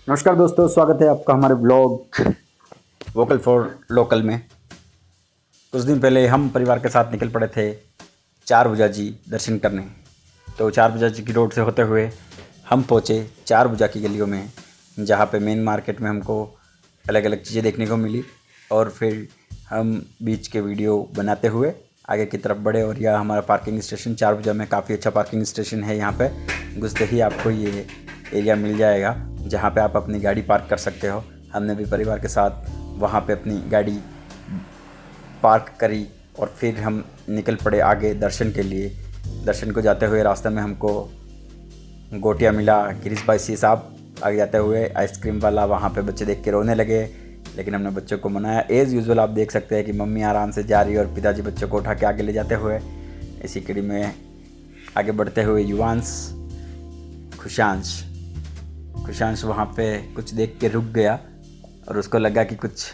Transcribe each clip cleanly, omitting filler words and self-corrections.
नमस्कार दोस्तों, स्वागत है आपका हमारे ब्लॉग वोकल फॉर लोकल में। कुछ दिन पहले हम परिवार के साथ निकल पड़े थे चार भुजा जी दर्शन करने। तो चार भुजा जी की रोड से होते हुए हम पहुँचे चार भुजा की गलियों में, जहाँ पे मेन मार्केट में हमको अलग अलग चीज़ें देखने को मिली। और फिर हम बीच के वीडियो बनाते हुए आगे की तरफ बढ़े। और यह हमारा पार्किंग स्टेशन चार भुजा में काफ़ी अच्छा पार्किंग स्टेशन है। यहाँ पे घुसते ही आपको ये एरिया मिल जाएगा जहाँ पे आप अपनी गाड़ी पार्क कर सकते हो। हमने भी परिवार के साथ वहाँ पे अपनी गाड़ी पार्क करी और फिर हम निकल पड़े आगे दर्शन के लिए। दर्शन को जाते हुए रास्ते में हमको गोटिया मिला। गिरीश भाई सी साहब आगे जाते हुए आइसक्रीम वाला, वहाँ पे बच्चे देख के रोने लगे, लेकिन हमने बच्चों को मनाया। एज़ यूजुअल आप देख सकते हैं कि मम्मी आराम से जा रही है और पिताजी बच्चों को उठा के आगे ले जाते हुए। इसी कड़ी में आगे बढ़ते हुए युवांश खुशांश वहाँ पे कुछ देख के रुक गया और उसको लगा कि कुछ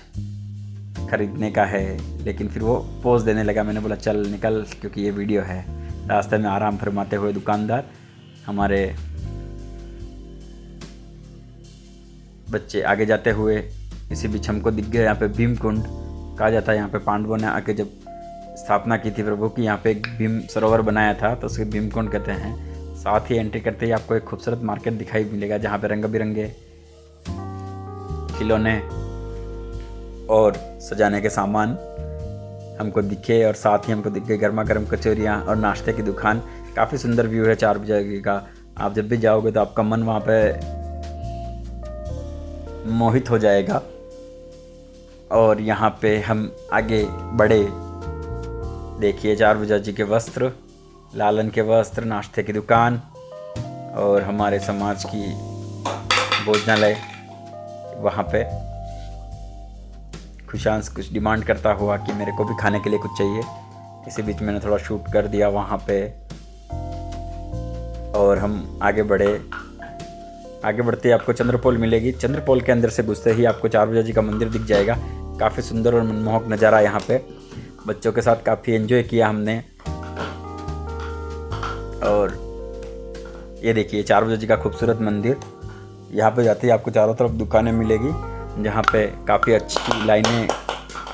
ख़रीदने का है, लेकिन फिर वो पोज देने लगा। मैंने बोला चल निकल, क्योंकि ये वीडियो है। रास्ते में आराम फरमाते हुए दुकानदार, हमारे बच्चे आगे जाते हुए। इसी बीच हमको दिख गया यहाँ पे भीम कुंड कहा जाता है। यहाँ पे पांडवों ने आके जब स्थापना की थी प्रभु की, यहाँ पे एक भीम सरोवर बनाया था, तो उसे भीम कुंड कहते हैं। साथ ही एंट्री करते ही आपको एक खूबसूरत मार्केट दिखाई मिलेगा, जहाँ पे रंग बिरंगे खिलौने और सजाने के सामान हमको दिखे। और साथ ही हमको दिख गई गर्मा गर्म कचौरियाँ और नाश्ते की दुकान। काफ़ी सुंदर व्यू है चार भुजा का। आप जब भी जाओगे तो आपका मन वहाँ पे मोहित हो जाएगा। और यहाँ पे हम आगे बढ़े, देखिए चार भुजा जी के वस्त्र, लालन के वस्त्र, नाश्ते की दुकान और हमारे समाज की भोजनालय। वहाँ पे खुशांश कुछ डिमांड करता हुआ कि मेरे को भी खाने के लिए कुछ चाहिए। इसी बीच मैंने थोड़ा शूट कर दिया वहाँ पे और हम आगे बढ़े। आगे बढ़ते ही आपको चंद्रपोल मिलेगी। चंद्रपोल के अंदर से घुसते ही आपको चार भुजा जी का मंदिर दिख जाएगा। काफ़ी सुंदर और मनमोहक नज़ारा यहाँ पे। बच्चों के साथ काफ़ी एंजॉय किया हमने। और ये देखिए चार भुजा जी का खूबसूरत मंदिर। यहाँ पे जाते ही आपको चारों तरफ दुकानें मिलेगी, जहाँ पे काफ़ी अच्छी लाइनें,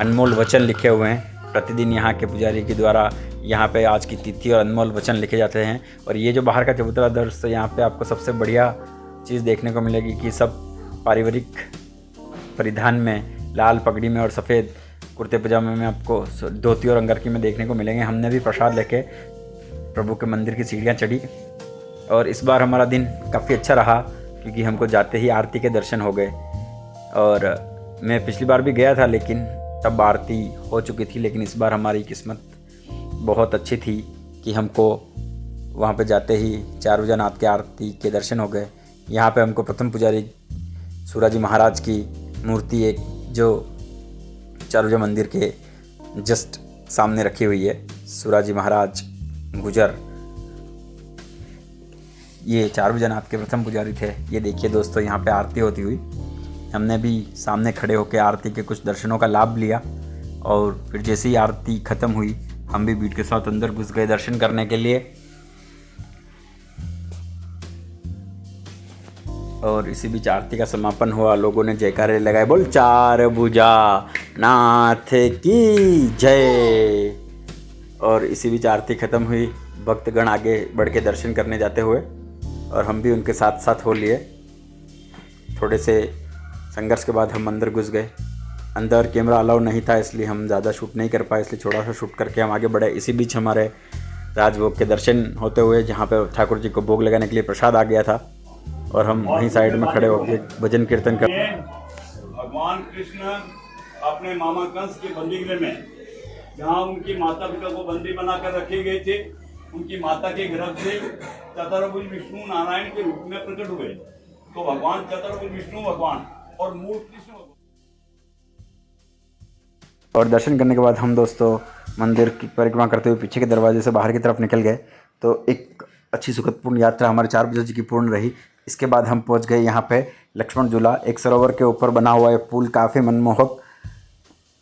अनमोल वचन लिखे हुए हैं। प्रतिदिन यहाँ के पुजारी के द्वारा यहाँ पे आज की तिथि और अनमोल वचन लिखे जाते हैं। और ये जो बाहर का चबूतरा दृश्य, यहाँ पे आपको सबसे बढ़िया चीज़ देखने को मिलेगी कि सब पारिवारिक परिधान में, लाल पगड़ी में और सफ़ेद कुर्ते पजामे में आपको धोती और अंगरखी में देखने को मिलेंगे। हमने भी प्रसाद लेके प्रभु के मंदिर की सीढ़ियाँ चढ़ी। और इस बार हमारा दिन काफ़ी अच्छा रहा, क्योंकि हमको जाते ही आरती के दर्शन हो गए। और मैं पिछली बार भी गया था, लेकिन तब आरती हो चुकी थी। लेकिन इस बार हमारी किस्मत बहुत अच्छी थी कि हमको वहाँ पे जाते ही चार भुजा नाथ के आरती के दर्शन हो गए। यहाँ पे हमको प्रथम पुजारी सूराजी महाराज की मूर्ति, एक जो चार भुजा मंदिर के जस्ट सामने रखी हुई है, सूराजी महाराज गुजर, ये चार भुजा नाथ के प्रथम पुजारी थे। ये देखिए दोस्तों, यहाँ पे आरती होती हुई हमने भी सामने खड़े होकर आरती के कुछ दर्शनों का लाभ लिया। और फिर जैसे ही आरती ख़त्म हुई, हम भी भीड़ के साथ अंदर घुस गए दर्शन करने के लिए। और इसी बीच आरती का समापन हुआ। लोगों ने जयकारे लगाए, बोल चार भुजा नाथ की जय। और इसी बीच आरती ख़त्म हुई, भक्तगण आगे बढ़ के दर्शन करने जाते हुए, और हम भी उनके साथ साथ हो लिए। थोड़े से संघर्ष के बाद हम अंदर घुस गए। अंदर कैमरा अलाउ नहीं था, इसलिए हम ज़्यादा शूट नहीं कर पाए, इसलिए थोड़ा सा शूट करके हम आगे बढ़े। इसी बीच हमारे राजभोग के दर्शन होते हुए, जहाँ पर ठाकुर जी को भोग लगाने के लिए प्रसाद आ गया था, और हम वहीं साइड में खड़े होकर भजन कीर्तन कर। भगवान कृष्ण अपने मामा कंस के बंदीगृह में, जहाँ उनकी माता पिता को बंदी बनाकर रखे गए थे, उनकी माता के गर्भ से चतुर्भुज विष्णु नारायण के रूप में प्रकट हुए। तो भगवान चतुर्भुज विष्णु भगवान और मूल कृष्ण भगवान। और दर्शन करने के बाद हम दोस्तों मंदिर की परिक्रमा करते हुए पीछे के दरवाजे से बाहर की तरफ निकल गए। तो एक अच्छी सुखदपूर्ण यात्रा हमारे चार भुजा जी की पूर्ण रही। इसके बाद हम पहुंच गए यहाँ पे लक्ष्मण झूला, एक सरोवर के ऊपर बना हुआ है पुल। काफ़ी मनमोहक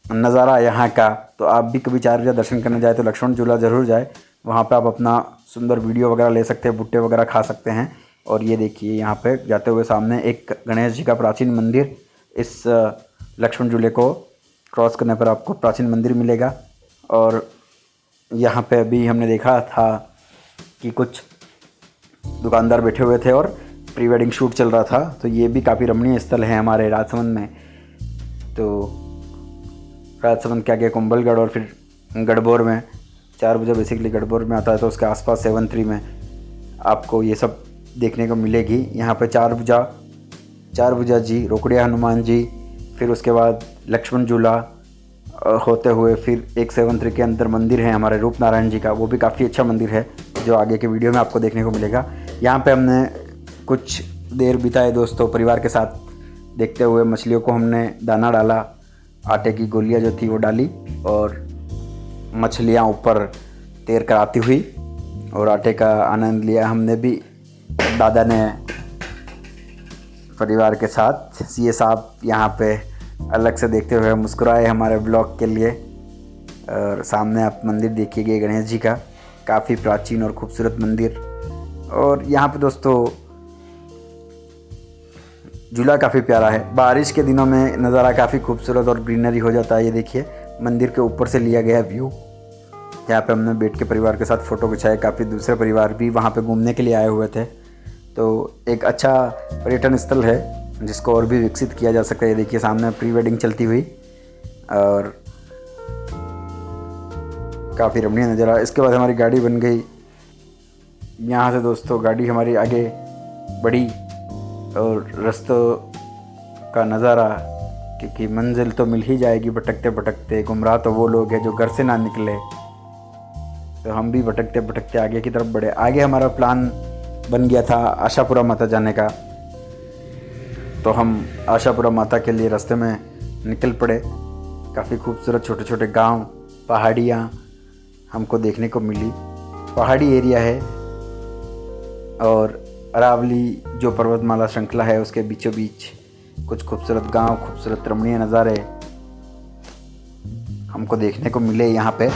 नज़ारा यहाँ का। तो आप भी कभी चार भुजा दर्शन करने जाए तो लक्ष्मण झूला ज़रूर जाए। वहाँ पे आप अपना सुंदर वीडियो वगैरह ले सकते हैं, भुट्टे वगैरह खा सकते हैं। और ये देखिए यहाँ पे जाते हुए सामने एक गणेश जी का प्राचीन मंदिर, इस लक्ष्मण झूले को क्रॉस करने पर आपको प्राचीन मंदिर मिलेगा। और यहाँ पे अभी हमने देखा था कि कुछ दुकानदार बैठे हुए थे और प्री वेडिंग शूट चल रहा था, तो ये भी काफ़ी रमणीय स्थल है हमारे राजसमंद में। तो राजसमंद के आगे कुंभलगढ़ और फिर गढ़बोर में, 4 भुजा बेसिकली गढ़बोर में आता है, तो उसके आसपास 7-3 में आपको ये सब देखने को मिलेगी। यहाँ पे 4 भुजा जी, रोकड़िया हनुमान जी, फिर उसके बाद लक्ष्मण झूला होते हुए फिर एक 7-3 के अंदर मंदिर है हमारे रूप नारायण जी का, वो भी काफ़ी अच्छा मंदिर है जो आगे के वीडियो में आपको देखने को मिलेगा। यहाँ पे हमने कुछ देर बिताए दोस्तों परिवार के साथ, देखते हुए मछलियों को हमने दाना डाला, आटे की गोलियाँ जो थी वो डाली और मछलियाँ ऊपर तैर कर आती हुई और आटे का आनंद लिया हमने भी। दादा ने परिवार के साथ, सीए साहब यहाँ पे अलग से देखते हुए मुस्कुराए हमारे ब्लॉग के लिए। और सामने आप मंदिर देखिए गणेश जी का, काफ़ी प्राचीन और खूबसूरत मंदिर। और यहाँ पे दोस्तों झूला काफ़ी प्यारा है, बारिश के दिनों में नज़ारा काफ़ी खूबसूरत और ग्रीनरी हो जाता है। ये देखिए मंदिर के ऊपर से लिया गया व्यू, यहाँ पे हमने बैठ के परिवार के साथ फ़ोटो खिंचाए। काफ़ी दूसरे परिवार भी वहाँ पे घूमने के लिए आए हुए थे, तो एक अच्छा पर्यटन स्थल है जिसको और भी विकसित किया जा सकता है। ये देखिए सामने प्री वेडिंग चलती हुई और काफ़ी रमणीय नज़ारा। इसके बाद हमारी गाड़ी बन गई, यहाँ से दोस्तों गाड़ी हमारी आगे बढ़ी और रास्तों का नज़ारा, क्योंकि मंजिल तो मिल ही जाएगी भटकते भटकते। गुमराह तो वो लोग हैं जो घर से ना निकले, तो हम भी भटकते भटकते आगे की तरफ बढ़े। आगे हमारा प्लान बन गया था आशापुरा माता जाने का, तो हम आशापुरा माता के लिए रास्ते में निकल पड़े। काफ़ी खूबसूरत छोटे छोटे गांव, पहाड़ियाँ हमको देखने को मिली। पहाड़ी एरिया है और अरावली जो पर्वतमाला श्रृंखला है उसके बीचों बीच कुछ खूबसूरत गांव, खूबसूरत रमणीय नज़ारे हमको देखने को मिले यहाँ पे।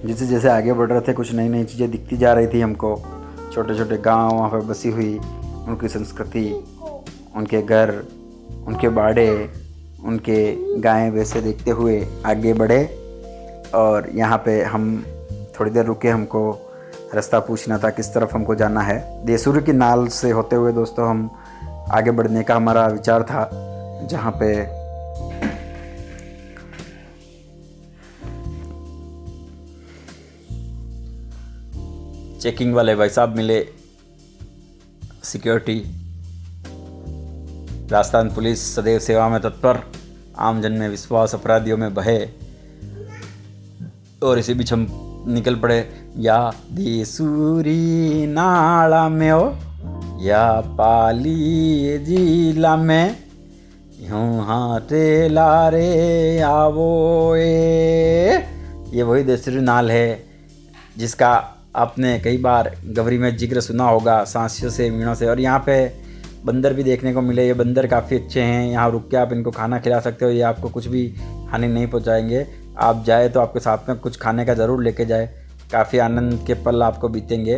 जैसे जैसे आगे बढ़ रहे थे कुछ नई नई चीज़ें दिखती जा रही थी हमको। छोटे छोटे गांव वहाँ पर बसी हुई, उनकी संस्कृति, उनके घर, उनके बाड़े, उनके गायें वैसे देखते हुए आगे बढ़े। और यहाँ पे हम थोड़ी देर रुके, हमको रास्ता पूछना था किस तरफ हमको जाना है। देसूर की नाल से होते हुए दोस्तों हम आगे बढ़ने का हमारा विचार था, जहाँ पे चेकिंग वाले भाई साहब मिले, सिक्योरिटी। राजस्थान पुलिस सदैव सेवा में तत्पर, आमजन में विश्वास, अपराधियों में भय। और इसी बीच हम निकल पड़े। या देसूरी नाला में हो या पाली जिला में, यूं हाथे लारे आवो ये वही देसूरी नाल है जिसका आपने कई बार गवरी में जिक्र सुना होगा, सांसियों से, मीणों से। और यहाँ पे बंदर भी देखने को मिले। ये बंदर काफ़ी अच्छे हैं, यहाँ रुक के आप इनको खाना खिला सकते हो, ये आपको कुछ भी हानि नहीं पहुँचाएंगे। आप जाए तो आपके साथ में कुछ खाने का ज़रूर लेके जाए, काफ़ी आनंद के पल आपको बीतेंगे।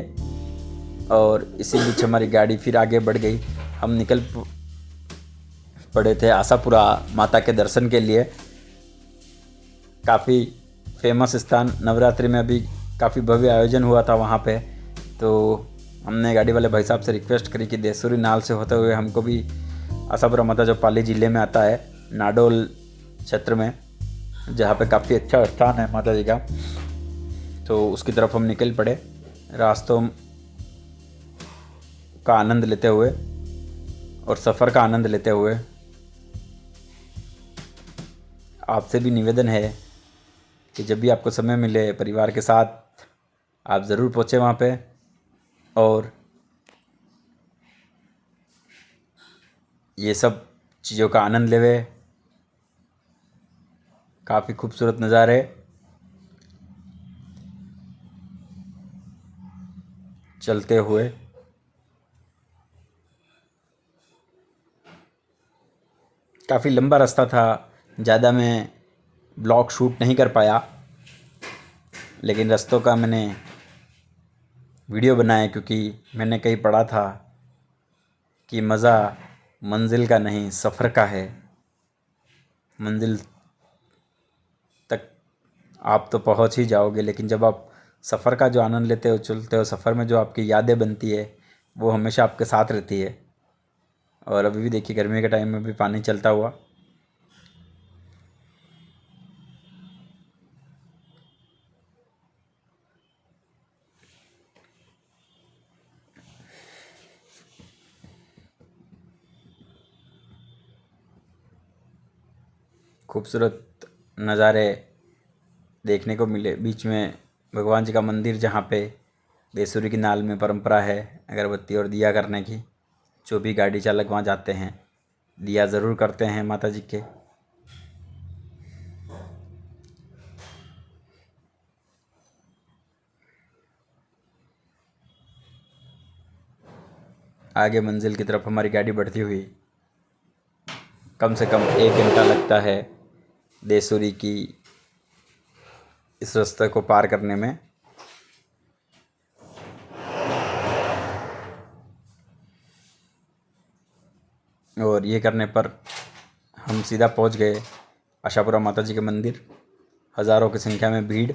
और इसी बीच हमारी गाड़ी फिर आगे बढ़ गई। हम निकल पड़े थे आशापुरा माता के दर्शन के लिए। काफ़ी फेमस स्थान, नवरात्रि में अभी काफ़ी भव्य आयोजन हुआ था वहाँ पे। तो हमने गाड़ी वाले भाई साहब से रिक्वेस्ट करी कि देसूरी नाल से होते हुए हमको भी आशापुरा माता, जो पाली ज़िले में आता है, नाडोल क्षेत्र में, जहाँ पे काफ़ी अच्छा स्थान है माता जी का, तो उसकी तरफ हम निकल पड़े रास्तों का आनंद लेते हुए और सफ़र का आनंद लेते हुए। आपसे भी निवेदन है कि जब भी आपको समय मिले परिवार के साथ आप ज़रूर पहुँचे वहाँ पे और ये सब चीज़ों का आनंद लेवे। काफ़ी खूबसूरत नज़ारे, चलते हुए काफ़ी लंबा रास्ता था, ज़्यादा मैं ब्लॉग शूट नहीं कर पाया, लेकिन रास्तों का मैंने वीडियो बनाए, क्योंकि मैंने कहीं पढ़ा था कि मज़ा मंजिल का नहीं सफ़र का है। मंजिल तक आप तो पहुंच ही जाओगे, लेकिन जब आप सफ़र का जो आनंद लेते हो, चलते हो सफ़र में, जो आपकी यादें बनती है वो हमेशा आपके साथ रहती है। और अभी भी देखिए गर्मी के टाइम में भी पानी चलता हुआ। खूबसूरत नज़ारे देखने को मिले। बीच में भगवान जी का मंदिर, जहाँ पे देसूरी की नाल में परंपरा है अगरबत्ती और दिया करने की। जो भी गाड़ी चालक वहाँ जाते हैं दिया ज़रूर करते हैं माता जी के। आगे मंजिल की तरफ हमारी गाड़ी बढ़ती हुई, कम से कम 1 घंटा लगता है देसूरी की इस रास्ते को पार करने में। और ये करने पर हम सीधा पहुंच गए आशापुरा माता जी के मंदिर। हज़ारों की संख्या में भीड़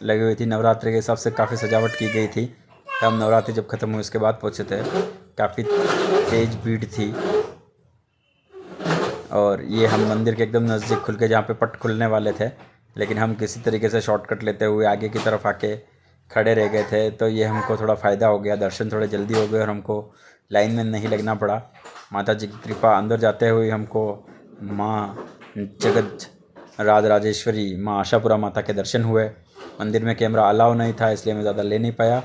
लगी हुई थी। नवरात्रि के हिसाब से काफ़ी सजावट की गई थी। हम नवरात्रि जब ख़त्म हुई उसके बाद पहुँचे थे। काफ़ी तेज़ भीड़ थी। और ये हम मंदिर के एकदम नज़दीक खुल के, जहाँ पे पट खुलने वाले थे, लेकिन हम किसी तरीके से शॉर्टकट लेते हुए आगे की तरफ आके खड़े रह गए थे। तो ये हमको थोड़ा फ़ायदा हो गया, दर्शन थोड़े जल्दी हो गए और हमको लाइन में नहीं लगना पड़ा। माता जी की कृपा, अंदर जाते हुए हमको माँ जगत राज राजेश्वरी माँ आशापुरा माता के दर्शन हुए। मंदिर में कैमरा अलाउ नहीं था, इसलिए मैं ज़्यादा ले नहीं पाया।